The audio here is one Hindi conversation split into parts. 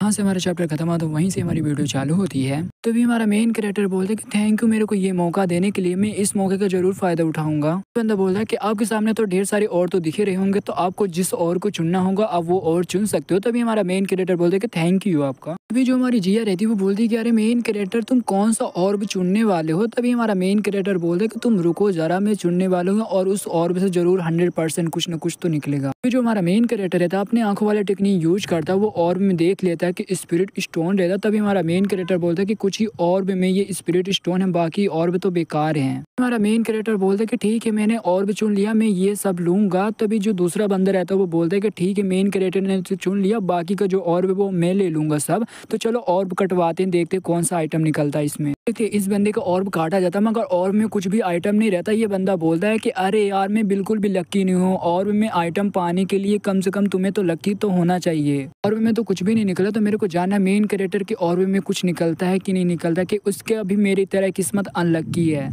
यहाँ से हमारा चैप्टर खत्म हुआ तो वहीं से हमारी वीडियो चालू होती है। तो भी हमारा मेन कैरेक्टर बोलता है कि थैंक यू मेरे को ये मौका देने के लिए, मैं इस मौके का जरूर फायदा उठाऊंगा। बंदा बोलता है कि आपके सामने तो ढेर सारे और तो दिखे रहे होंगे, तो आपको जिस और को चुनना होगा आप वो और चुन सकते हो। तभी हमारा मेन कैरेक्टर बोलता है कि थैंक यू आपका। तभी जो हमारी जिया रहती है वो बोलती है कि अरे मेन कैरेक्टर तुम कौन सा ऑर्ब चुनने वाले हो। तभी हमारा मेन कैरेक्टर बोलता है कि तुम रुको जरा, मैं चुनने वाला हूँ और उस ऑर्ब से जरूर 100% कुछ न कुछ तो निकलेगा। तभी जो हमारा मेन कैरेक्टर रहता है अपने आंखों वाले टेक्निक यूज करता है, वो ऑर्ब में देख लेता है कि स्पिरिट स्टोन रहता है। तभी हमारा मेन कैरेक्टर बोलता है कि कुछ ही ऑर्ब में ये स्पिरिट स्टोन है, बाकी ऑर्ब तो बेकार हैं। हमारा मेन कैरेक्टर बोलता है कि ठीक है मैंने ऑर्ब चुन लिया, मैं ये सब लूंगा। तभी जो दूसरा बंदा रहता है वो बोलता है कि ठीक है मेन कैरेक्टर ने चुन लिया, बाकी का जो ऑर्ब है वो मैं ले लूंगा सब। तो चलो ऑर्ब कटवाते हैं, देखते हैं कौन सा आइटम निकलता है इसमें। देखिए इस बंदे का ऑर्ब काटा जाता है मगर ऑर्ब में कुछ भी आइटम नहीं रहता। ये बंदा बोलता है कि अरे यार मैं बिल्कुल भी लक्की नहीं हूँ, ऑर्ब में आइटम पाने के लिए कम से कम तुम्हें तो लक्की तो होना चाहिए। ऑर्ब में तो कुछ भी नहीं निकला, तो मेरे को जानना है मेन कैरेक्टर के ऑर्ब में कुछ निकलता है कि नहीं निकलता, कि उसके अभी मेरी तरह किस्मत अनलक्की है।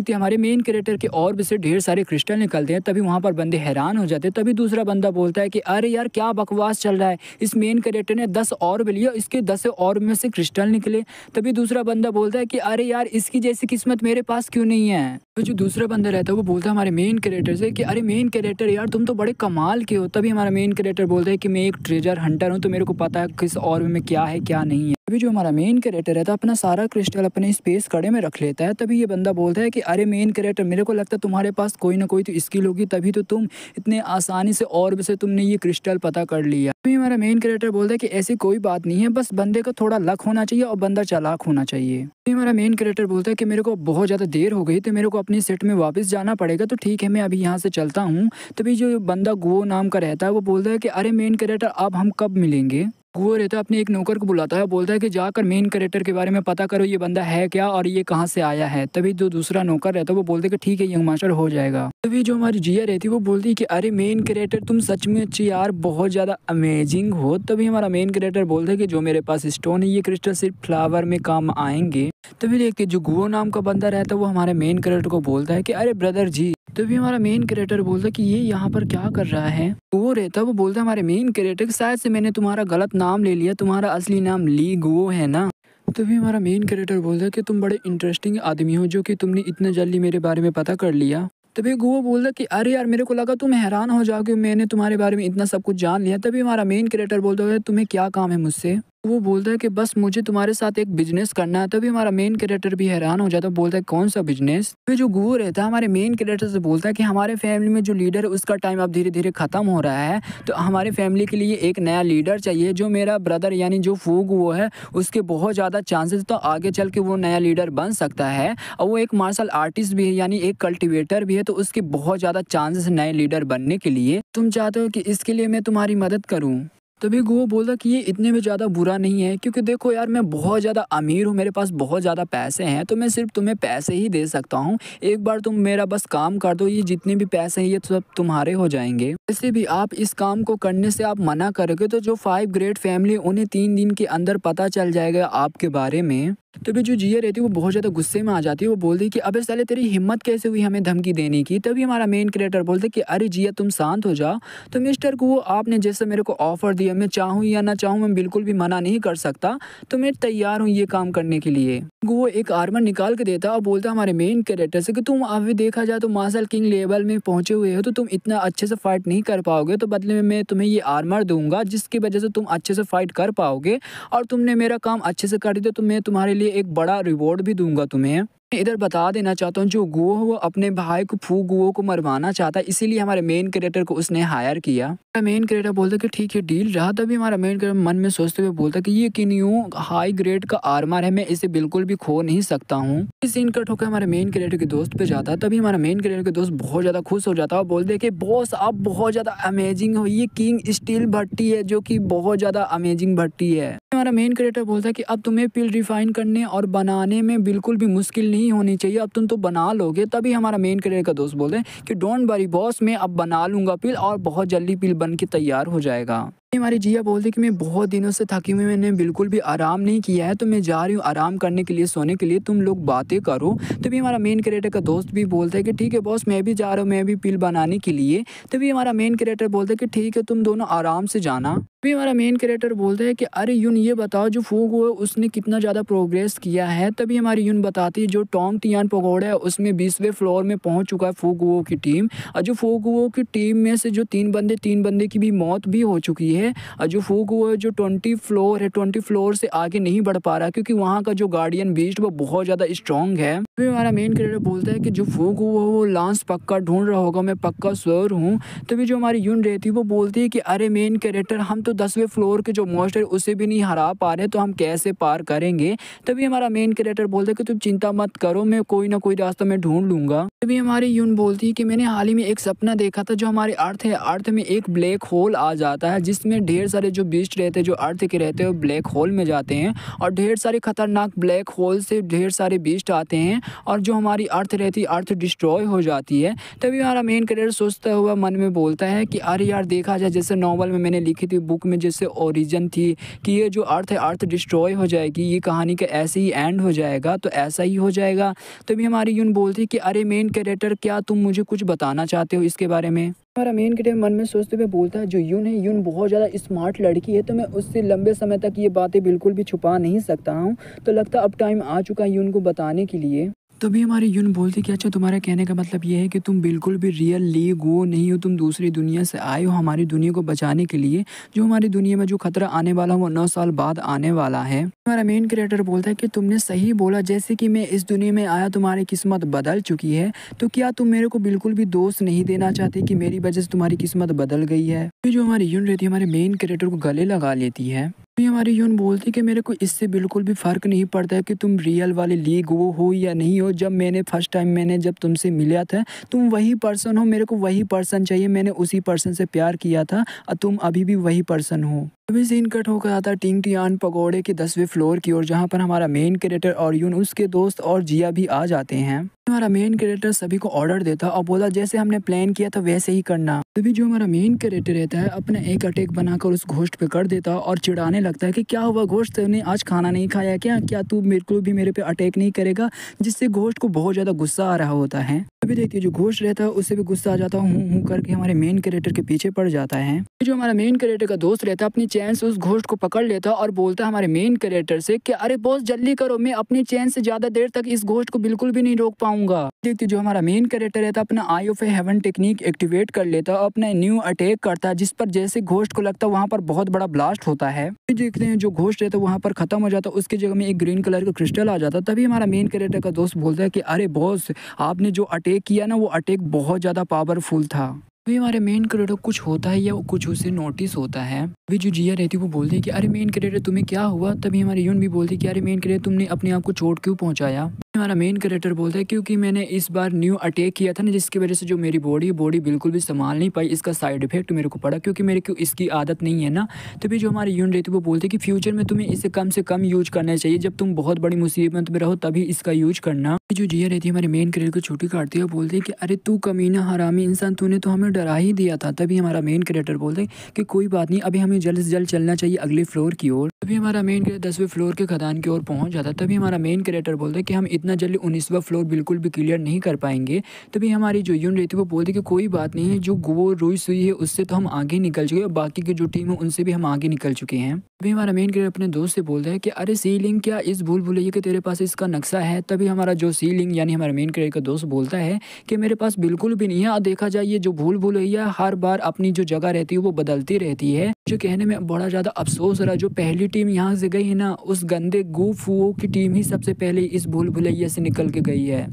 हमारे मेन कैरेक्टर के ऑर्ब से ढेर सारे क्रिस्टल निकलते हैं। तभी वहाँ पर बंदे हैरान हो जाते हैं। तभी दूसरा बंदा बोलता है कि अरे यार क्या बकवास चल रहा है, इस मेन कैरेक्टर ने 10 ऑर्ब लिया, इसके 10 ऑर्ब में से क्रिस्टल निकले। तभी दूसरा बंदा बोलता है कि अरे यार इसकी जैसी किस्मत मेरे पास क्यों नहीं है। तो जो दूसरा बंदा रहता है वो बोलता है हमारे मेन कैरेक्टर से कि अरे मेन कैरेक्टर यार तुम तो बड़े कमाल के हो। तभी हमारा मेन कैरेक्टर बोलता है कि मैं एक ट्रेजर हंटर हूँ, तो मेरे को पता है किस ऑर्ब में क्या है क्या नहीं है। अभी जो हमारा मेन कैरेक्टर रहता है अपना सारा क्रिस्टल अपने स्पेस कड़े में रख लेता है। तभी ये बंदा बोलता है कि अरे मेन कैरेक्टर मेरे को लगता है तुम्हारे पास कोई ना कोई तो स्किल होगी, तभी तो तुम इतने आसानी से ऑर्ब से तुमने ये क्रिस्टल पता कर लिया। अभी हमारा मेन कैरेक्टर बोलता है कि ऐसी कोई बात नहीं है, बस बंदे को थोड़ा लक होना चाहिए और बंदा चालाक होना चाहिए। अभी हमारा मेन कैरेक्टर बोलता है कि मेरे को बहुत ज़्यादा देर हो गई, तो मेरे को अपनी सेट में वापस जाना पड़ेगा, तो ठीक है मैं अभी यहाँ से चलता हूँ। तभी जो बंदा गुओ नाम का रहता है वो बोलता है कि अरे मेन कैरेक्टर अब हम कब मिलेंगे। वो रहता है अपने एक नौकर को बुलाता है, बोलता है कि जाकर मेन कैरेक्टर के बारे में पता करो, ये बंदा है क्या और ये कहाँ से आया है। तभी जो दूसरा नौकर रहता है वो बोलते कि ठीक है यंग मास्टर हो जाएगा। तभी जो हमारी जिया रहती है वो बोलती है कि अरे मेन कैरेक्टर तुम सच में अच्छी यार बहुत ज़्यादा अमेजिंग हो। तभी हमारा मेन कैरेक्टर बोलता है कि जो मेरे पास स्टोन है ये क्रिस्टल सिर्फ फ्लावर में काम आएंगे। तभी देखिए जो गुओ नाम का बंदा रहता है वो हमारे मेन कैरेक्टर को बोलता है कि अरे ब्रदर जी। तभी हमारा मेन कैरेक्टर बोलता है कि ये यहाँ पर क्या कर रहा है। वो रहता है वो बोलता है हमारे मेन कैरेक्टर शायद से मैंने तुम्हारा गलत नाम ले लिया, तुम्हारा असली नाम ली गुओ है ना। तभी हमारा मेन कैरेक्टर बोलता है कि तुम बड़े इंटरेस्टिंग आदमी हो जो कि तुमने इतने जल्दी मेरे बारे में पता कर लिया। तभी गुओ बोलता कि अरे यार मेरे को लगा तुम हैरान हो जाओगे, मैंने तुम्हारे बारे में इतना सब कुछ जान लिया। तभी हमारा मेन कैरेक्टर बोलता है तुम्हें क्या काम है मुझसे। वो बोलता है कि बस मुझे तुम्हारे साथ एक बिजनेस करना है। तभी हमारा मेन कैरेक्टर भी हैरान हो जाता है, बोलता है कौन सा बिजनेस। फिर जो गुओ रहता है हमारे मेन कैरेक्टर से बोलता है कि हमारे फैमिली में जो लीडर है उसका टाइम अब धीरे धीरे खत्म हो रहा है, तो हमारे फैमिली के लिए एक नया लीडर चाहिए। जो मेरा ब्रदर यानी जो फू गुओ है उसके बहुत ज़्यादा चांसेस, तो आगे चल के वो नया लीडर बन सकता है। और वो एक मार्शल आर्टिस्ट भी है यानी एक कल्टिवेटर भी है, तो उसके बहुत ज़्यादा चांसेस नए लीडर बनने के लिए। तुम चाहते हो कि इसके लिए मैं तुम्हारी मदद करूँ। तभी गुओ बोलता कि ये इतने में ज़्यादा बुरा नहीं है, क्योंकि देखो यार मैं बहुत ज़्यादा अमीर हूँ, मेरे पास बहुत ज़्यादा पैसे हैं, तो मैं सिर्फ तुम्हें पैसे ही दे सकता हूँ। एक बार तुम मेरा बस काम कर दो, ये जितने भी पैसे हैं ये सब तुम्हारे हो जाएंगे। वैसे भी आप इस काम को करने से आप मना करोगे तो जो 5 ग्रेट फैमिली उन्हें 3 दिन के अंदर पता चल जाएगा आपके बारे में। तभी जो जिया रहती है वो बहुत ज़्यादा गुस्से में आ जाती है। वो बोलती है कि अबे साले तेरी हिम्मत कैसे हुई हमें धमकी देने की। तभी हमारा मेन कैरेक्टर बोलता है कि अरे जिया तुम शांत हो जाओ। तो मिस्टर को आपने जैसे मेरे को ऑफर दिया, मैं चाहूँ या ना चाहूँ मैं बिल्कुल भी मना नहीं कर सकता, तो मैं तैयार हूँ ये काम करने के लिए। वो एक आर्मर निकाल के देता और बोलता हमारे मेन कैरेक्टर से कि तुम अभी देखा जाए तो मार्शल किंग लेवल में पहुंचे हुए हो, तो तुम इतना अच्छे से फाइट नहीं कर पाओगे, तो बदले में मैं तुम्हें ये आर्मर दूंगा जिसकी वजह से तुम अच्छे से फाइट कर पाओगे। और तुमने मेरा काम अच्छे से कर दिया तो मैं तुम्हारे लिए एक बड़ा रिवॉर्ड भी दूंगा तुम्हें। इधर बता देना चाहता हूँ जो गुओ है वो अपने भाई को फू गुओ को मरवाना चाहता है, इसीलिए हमारे मेन कैरेक्टर को उसने हायर किया। मेन कैरेक्टर बोलता कि ठीक है डील रहा। तभी हमारा मेन कैरेक्टर मन में सोचते हुए बोलता कि ये किन्यू हाई ग्रेड का आर्मर है, मैं इसे बिल्कुल भी खो नहीं सकता हूँ। इस सीन कट होकर हमारे मेन कैरेक्टर के दोस्त पे जाता है। तभी हमारा मेन कैरेक्टर के दोस्त बहुत ज्यादा खुश हो जाता है और बोलते कि बॉस आप बहुत ज्यादा अमेजिंग हो, ये किंग स्टील भट्टी है जो कि बहुत ज्यादा अमेजिंग भट्टी है। हमारा मेन कैरेक्टर बोलता है कि अब तुम्हें पिल रिफाइन करने और बनाने में बिल्कुल भी मुश्किल नहीं होनी चाहिए, अब तुम तो बना लोगे। तभी हमारा मेन कैरेक्टर का दोस्त बोलते हैं कि डोंट वरी बॉस, मैं अब बना लूंगा पिल और बहुत जल्दी पिल बन के तैयार हो जाएगा। हमारी जिया बोलती कि मैं बहुत दिनों से थकी हुई, मैंने बिल्कुल भी आराम नहीं किया है, तो मैं जा रही हूँ आराम करने के लिए, सोने के लिए, तुम लोग बातें करो। तभी हमारा मेन कैरेक्टर का दोस्त भी बोलता है कि ठीक है बॉस, मैं भी जा रहा हूँ, मैं भी पिल बनाने के लिए। तभी हमारा मेन कैरेक्टर बोलता है कि ठीक है तुम दोनों आराम से जाना। तभी हमारा मेन कैरेक्टर बोलता है कि अरे यून ये बताओ जो फूग हुआ उसने कितना ज़्यादा प्रोग्रेस किया है। तभी हमारी यून बताती है जो टॉम टियान पकौड़ा है उसमें 20वें फ्लोर में पहुंच चुका है फूगुओ की टीम। और जो फूगुओ की टीम में से जो 3 बंदे की भी मौत भी हो चुकी है। और जो फूगुओ जो 20 फ्लोर है, 20 फ्लोर से आगे नहीं बढ़ पा रहा क्योंकि वहाँ का जो गार्डियन बीस्ट वो बहुत ज़्यादा स्ट्रॉन्ग है। तभी हमारा मेन कैरेक्टर बोलता है कि जो फूगुओ वो लांस पक्का ढूंढ रहा होगा, मैं पक्का श्योर हूँ। तभी जो हमारी यून रहती है वो बोलती है कि अरे मेन कैरेक्टर, हम तो 10वें फ्लोर के जो मॉन्स्टर उसे भी नहीं हरा पा रहे, तो हम कैसे पार करेंगे। तभी हमारा मेन कैरेक्टर बोलता है कि तुम चिंता मत करो, मैं कोई ना कोई रास्ता मैं ढूंढ लूंगा। तभी हमारी यून बोलती है कि मैंने हाल ही में एक सपना देखा था, जो हमारे अर्थ है, अर्थ में एक ब्लैक होल आ जाता है जिसमें ढेर सारे जो बीस्ट रहते हैं जो अर्थ के रहते हैं वो ब्लैक होल में जाते हैं और ढेर सारे खतरनाक ब्लैक होल से ढेर सारे बीस्ट आते हैं और जो हमारी अर्थ रहती है अर्थ डिस्ट्रॉय हो जाती है। तभी हमारा मेन कैरेक्टर सोचता हुआ मन में बोलता है कि अरे यार, देखा जाए जैसे नॉवल में मैंने लिखी थी, बुक में जैसे ओरिजिन थी कि ये जो अर्थ है अर्थ डिस्ट्रॉय हो जाएगी, ये कहानी का ऐसे ही एंड हो जाएगा, तो ऐसा ही हो जाएगा। तभी हमारी यून बोलती है कि अरे मेन कैरेक्टर, क्या तुम मुझे कुछ बताना चाहते हो इसके बारे में। हमारा मेन कैरेक्टर मन में सोचते हुए बोलता है जो यून है, यून बहुत ज़्यादा स्मार्ट लड़की है, तो मैं उससे लंबे समय तक ये बातें बिल्कुल भी छुपा नहीं सकता हूँ, तो लगता अब टाइम आ चुका है यून को बताने के लिए। तभी हमारी यून बोलती कि अच्छा, तुम्हारा कहने का मतलब ये है कि तुम बिल्कुल भी रियल लीग वो नहीं हो, तुम दूसरी दुनिया से आए हो हमारी दुनिया को बचाने के लिए। जो हमारी दुनिया में जो खतरा आने वाला वो 9 साल बाद आने वाला है। हमारा मेन कैरेक्टर बोलता है कि तुमने सही बोला, जैसे कि मैं इस दुनिया में आया तुम्हारी किस्मत बदल चुकी है, तो क्या तुम मेरे को बिल्कुल भी दोष नहीं देना चाहती कि मेरी वजह से तुम्हारी किस्मत बदल गई है। जो हमारी यून रहती है हमारे मेन कैरेक्टर को गले लगा लेती है। भी हमारी यून बोलती कि मेरे को इससे बिल्कुल भी फ़र्क नहीं पड़ता है कि तुम रियल वाले लीग वो हो या नहीं हो। जब मैंने फर्स्ट टाइम मैंने जब तुमसे मिला था, तुम वही पर्सन हो, मेरे को वही पर्सन चाहिए, मैंने उसी पर्सन से प्यार किया था और तुम अभी भी वही पर्सन हो। अभी सीन कट होकर आता है टिंग टियान पकौड़े के 10वें फ्लोर की ओर, जहाँ पर हमारा मेन कैरेक्टर और यून, उसके दोस्त और जिया भी आ जाते हैं। हमारा मेन कैरेक्टर सभी को ऑर्डर देता और बोला जैसे हमने प्लान किया था वैसे ही करना। तभी जो हमारा मेन कैरेक्टर रहता है अपना एक अटैक बनाकर उस घोस्ट पे कर देता और चिढ़ाने लगता है कि क्या हुआ घोस्ट, तूने आज खाना नहीं खाया क्या, क्या तू बिल्कुल भी मेरे पे अटैक नहीं करेगा, जिससे घोस्ट को बहुत ज़्यादा गुस्सा आ रहा होता है। अभी देखिए जो घोस्ट रहता है उससे भी गुस्सा आ जाता है, हूँ करके हमारे मेन कैरेक्टर के पीछे पड़ जाता है। जो हमारा मेन कैरेक्टर का दोस्त रहता है अपनी चैन से उस घोस्ट को पकड़ लेता और बोलता है हमारे मेन कैरेक्टर से कि अरे बॉस जल्दी करो, मैं अपनी चैन से ज्यादा देर तक इस घोस्ट को बिल्कुल भी नहीं रोक पाऊंगा। देखते जो हमारा मेन कैरेक्टर रहता है अपना आई ऑफ हेवन टेक्निक एक्टिवेट कर लेता और अपना न्यू अटैक करता है, जिस पर जैसे घोस्ट को लगता है वहाँ पर बहुत बड़ा ब्लास्ट होता है। देखते हैं जो घोस्ट रहता है वहाँ पर खत्म हो जाता है, उसकी जगह में एक ग्रीन कलर का क्रिस्टल आ जाता। तभी हमारा मेन कैरेक्टर का दोस्त बोलता है कि अरे बॉस, आपने जो अटैक किया ना वो अटैक बहुत ज्यादा पावरफुल था। अभी हमारे मेन कैरेक्टर कुछ होता है या कुछ उसे नोटिस होता है। अभी जो जिया रहती है वो बोलती है कि अरे मेन कैरेक्टर तुम्हें क्या हुआ। तभी हमारी यून भी बोलती है कि अरे मेन कैरेक्टर तुमने अपने आप को चोट क्यों पहुंचाया। हमारा मेन कैरेक्टर बोलता है क्योंकि मैंने इस बार न्यू अटैक किया था ना, जिसकी वजह से जो मेरी बॉडी बिल्कुल भी संभाल नहीं पाई, इसका साइड इफेक्ट मेरे को पड़ा क्योंकि मेरे को इसकी आदत नहीं है ना। तभी जो हमारी यून रहती है वो बोलती है कि फ्यूचर में तुम्हें इसे कम से कम यूज करना चाहिए, जब तुम बहुत बड़ी मुसीबत में रहो तभी इसका यूज करना। जो जिया रहती है हमारे मेन कैरेक्टर को छुट्टी काटती है, बोलती है कि अरे तू कमीना हरामी इंसान, तूने तो हमें डरा ही दिया था। तभी हमारा मेन कैरेक्टर बोलते हैं कि कोई बात नहीं, अभी हमें जल्द से जल्द चलना चाहिए अगले फ्लोर की ओर। तभी हमारा मेन कैरेक्टर 10वें फ्लोर के खदान की ओर पहुंच जाता है। तभी हमारा मेन कैरेक्टर बोलता है कि हम इतना जल्दी 19वां फ्लोर बिल्कुल भी क्लियर नहीं कर पाएंगे। तभी हमारी जो यून रहती है वो बोलती है कि कोई बात नहीं है, जो वो रोई सुई है उससे तो हम आगे निकल चुके हैं, बाकी की जो टीम है उनसे भी हम आगे निकल चुके हैं। तभी हमारा मेन कैरेक्टर अपने दोस्त से बोलता है कि अरे सीलिंग, क्या इस भूल भुलैया के तेरे पास इसका नक्शा है। तभी हमारा जो सीलिंग यानी हमारा मेन कैरेक्टर का दोस्त बोलता है कि मेरे पास बिल्कुल भी नहीं है। और देखा जाए ये जो भूल भुलैया हर बार अपनी जो जगह रहती है वो बदलती रहती है। जो कहने में बड़ा ज़्यादा अफसोस रहा, जो पहली टीम यहाँ से गई है ना, उस गंदे गूफुओं की टीम ही सबसे पहले इस भूल भुलैया से निकल के गई है।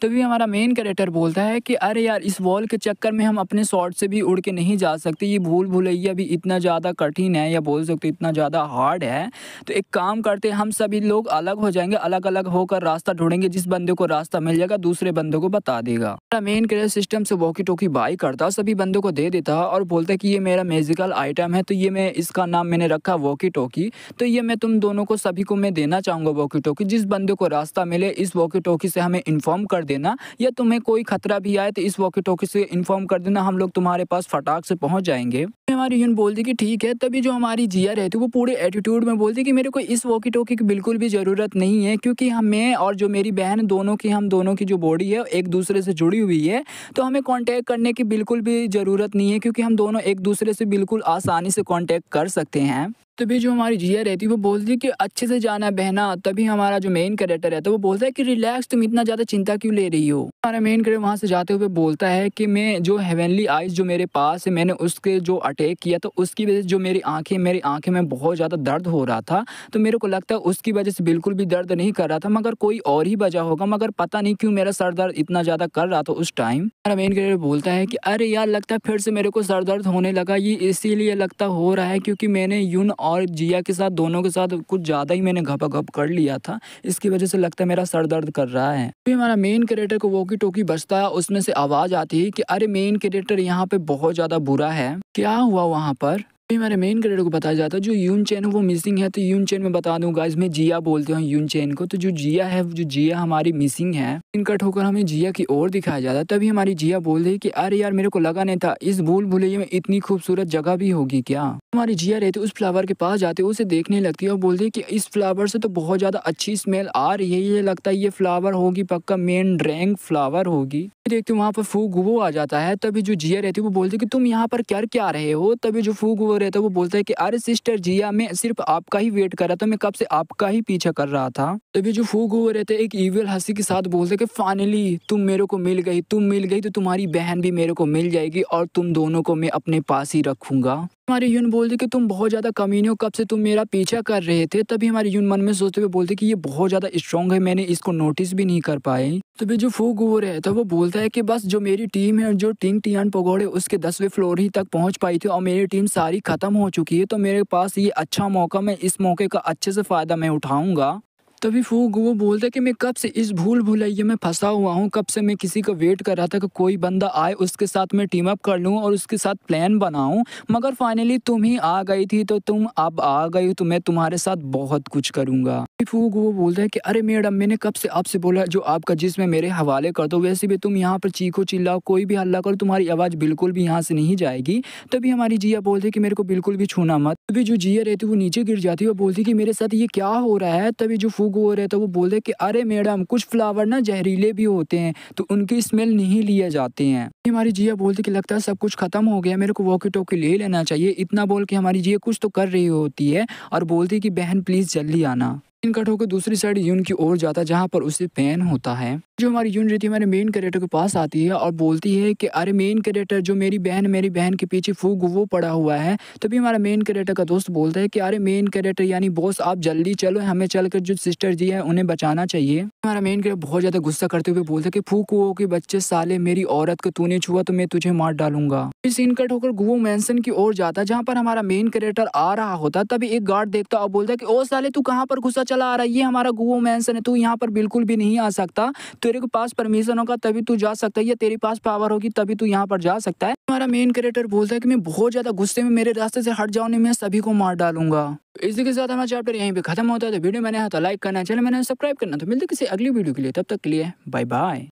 तभी हमारा मेन कैरेक्टर बोलता है कि अरे यार, इस वॉल के चक्कर में हम अपने शॉट से भी उड़ के नहीं जा सकते, ये भूल भुलैया भी इतना ज़्यादा कठिन है या बोल सकते इतना ज़्यादा हार्ड है। तो एक काम करते हैं, हम सभी लोग अलग हो जाएंगे, अलग अलग होकर रास्ता ढूंढेंगे, जिस बंदे को रास्ता मिल जाएगा दूसरे बंदे को बता देगा। हमारा मेन कैरेक्टर सिस्टम से वॉकी टॉकी बाई करता है, सभी बंदों को दे देता है और बोलता है कि ये मेरा मैजिकल आइटम है, तो ये मैं इसका नाम मैंने रखा वॉकी टॉकी, तो ये मैं तुम दोनों को सभी को मैं देना चाहूँगा वॉकी टॉकी। जिस बंदे को रास्ता मिले इस वॉकी टॉकी से हमें इन्फॉर्म कर देना, या तुम्हें कोई खतरा भी आए तो इस वॉकी टॉकी से इन्फॉर्म कर देना, हम लोग तुम्हारे पास फटाक से पहुँच जाएँगे। हमारी यून बोलती कि ठीक है। तभी जो हमारी जिया रहती है वो पूरे एटीट्यूड में बोलती कि मेरे को इस वॉकी टॉकी की बिल्कुल भी ज़रूरत नहीं है, क्योंकि हम मैं और जो मेरी बहन दोनों की हम दोनों की जो बॉडी है एक दूसरे से जुड़ी हुई है, तो हमें कांटेक्ट करने की बिल्कुल भी ज़रूरत नहीं है, क्योंकि हम दोनों एक दूसरे से बिल्कुल आसानी से कांटेक्ट कर सकते हैं। तभी जो हमारी जिया रहती है वो बोलती है कि अच्छे से जाना बहना। तभी हमारा जो मेन कैरेक्टर रहता है वो बोलता है कि रिलैक्स, तुम इतना ज़्यादा चिंता क्यों ले रही हो। हमारा मेन कैरेक्टर वहाँ से जाते हुए बोलता है कि मैं जो हेवनली आइज़ जो मेरे पास है, मैंने उसके जो अटैक किया तो उसकी वजह से जो मेरी आँखें में बहुत ज़्यादा दर्द हो रहा था। तो मेरे को लगता है उसकी वजह से बिल्कुल भी दर्द नहीं कर रहा था, मगर कोई और ही वजह होगा, मगर पता नहीं क्यों मेरा सर दर्द इतना ज़्यादा कर रहा था उस टाइम। हमारा मेन कैरेक्टर बोलता है कि अरे यार, लगता है फिर से मेरे को सर दर्द होने लगा। ये इसीलिए लगता हो रहा है क्योंकि मैंने यून और जिया के साथ दोनों के साथ कुछ ज़्यादा ही मैंने घपा-घप कर लिया था। इसकी वजह से लगता है मेरा सर दर्द कर रहा है। फिर हमारा मेन कैरेक्टर को वॉकी-टॉकी बजता है, उसमें से आवाज़ आती है कि अरे मेन कैरेक्टर यहाँ पे बहुत ज़्यादा बुरा है। क्या हुआ वहाँ पर? फिर हमारे मेन कैरेक्टर को बताया जाता है जो यून चैन है वो मिसिंग है। तो यून चैन में बता दूं गाइस, मैं जिया बोलते हैं यून चैन को। तो जो जिया हमारी मिसिंग है, इन कट होकर हमें जिया की ओर दिखाया जाता है। तभी हमारी जिया बोल रही कि अरे यार, मेरे को लगा नहीं था इस भूल भुलैया में इतनी खूबसूरत जगह भी होगी क्या। हमारी जिया रहती उस फ्लावर के पास जाते उसे देखने लगती है और बोलती है कि इस फ्लावर से तो बहुत ज्यादा अच्छी स्मेल आ रही है, ये लगता है ये फ्लावर होगी, पक्का मेन ड्रैंग फ्लावर होगी। देखते वहाँ पर फूगुवो आ जाता है। तभी जो जिया रहती है वो बोलती है कि तुम यहाँ पर कर क्या रहे हो। तभी जो फूगुवो रहता है वो बोलता है कि अरे सिस्टर जिया, मैं सिर्फ आपका ही वेट कर रहा था, मैं कब से आपका ही पीछा कर रहा था। तभी जो फूगुवो रहते हैं एक इविल हंसी के साथ बोलते कि फाइनली तुम मेरे को मिल गई, तुम मिल गई तो तुम्हारी बहन भी मेरे को मिल जाएगी और तुम दोनों को मैं अपने पास ही रखूंगा। हमारी यून बोलती कि तुम बहुत ज्यादा कमीने हो, कब से तुम मेरा पीछा कर रहे थे। तभी हमारी यून मन में सोचते हुए बोलती कि ये बहुत ज्यादा स्ट्रांग है, मैंने इसको नोटिस भी नहीं कर पाई। तभी जो फूगुवो रहता है वो बोलता है कि बस जो मेरी टीम है जो टिंग टियान पगोड़े उसके 10वें फ्लोर ही तक पहुंच पाई थी और मेरी टीम सारी खत्म हो चुकी है, तो मेरे पास ये अच्छा मौका, मैं इस मौके का अच्छे से फायदा मैं उठाऊंगा। तभी फूगुवो बोलता है कि मैं कब से इस भूल भुलैया में फंसा हुआ हूँ, कब से मैं किसी का वेट कर रहा था कि कोई बंदा आए उसके साथ मैं टीम अप कर लूँ और उसके साथ प्लान बनाऊँ, मगर फाइनली तुम ही आ गई थी, तो तुम अब आ गई तो मैं तुम्हारे साथ बहुत कुछ करूँगा। फूगुवो बोलता है कि अरे मैडम, मैंने कब से आपसे बोला जो आपका जिस्म है मेरे हवाले कर दो, वैसे भी तुम यहाँ पर चीखो चिल्लाओ कोई भी हल्ला करो तुम्हारी आवाज़ बिल्कुल भी यहाँ से नहीं जाएगी। तभी हमारी जिया बोलती है कि मेरे को बिल्कुल भी छूना मत। तभी जो जिया रहती है वो नीचे गिर जाती है और बोलती है कि मेरे साथ ये क्या हो रहा है। तभी जो फूगुवो रहता है वो बोलते हैं कि अरे मैडम, कुछ फ्लावर ना जहरीले भी होते हैं तो उनकी स्मेल नहीं लिए जाते हैं। हमारी जिया बोलती कि लगता है सब कुछ खत्म हो गया, मेरे को वॉकी टॉकी ले लेना चाहिए। इतना बोल के हमारी जिया कुछ तो कर रही होती है और बोलती है कि बहन प्लीज जल्दी आना। इन कट होकर दूसरी साइड यून की ओर जाता है जहाँ पर उसे पेन होता है। जो हमारी यून रहती है हमारे मेन कैरेक्टर के पास आती है और बोलती है कि अरे मेन कैरेक्टर, जो मेरी बहन के पीछे फूगुवो पड़ा हुआ है। तभी हमारा मेन कैरेक्टर का दोस्त बोलता है कि अरे मेन कैरेक्टर यानी बॉस, आप जल्दी चलो, हमें चलकर जो सिस्टर जी है उन्हें बचाना चाहिए। हमारा मेन कैरेक्टर बहुत ज्यादा गुस्सा करते हुए बोलता है कि फूगुवो के बच्चे, साले मेरी औरत को तूने छुआ तो मैं तुझे मार डालूंगा। फिर सीन कट होकर गुवो मैंसन की ओर जाता है जहाँ पर हमारा मेन कैरेक्टर आ रहा होता। तभी एक गार्ड देखता और बोलता है कि ओ साले, तू कहाँ पर घुसा चला आ रहा है, ये हमारा गुवो मैंसन है, तू यहाँ पर बिल्कुल भी नहीं आ सकता, तेरे के पास परमिशन होगा तभी तू जा सकता है, या तेरे पास पावर होगी तभी तू यहाँ पर जा सकता है। हमारा मेन कैरेक्टर बोलता है कि मैं बहुत ज्यादा गुस्से में, मेरे रास्ते से हट जाओ नहीं मैं सभी को मार डालूंगा। इसी के साथ हमारा चैप्टर यहीं पे खत्म होता है। तो वीडियो मैंने लाइक करना, चैनल मैंने सब्सक्राइब करना। तो मिलते किसी अगली वीडियो के लिए, तब तक के लिए बाय बाय।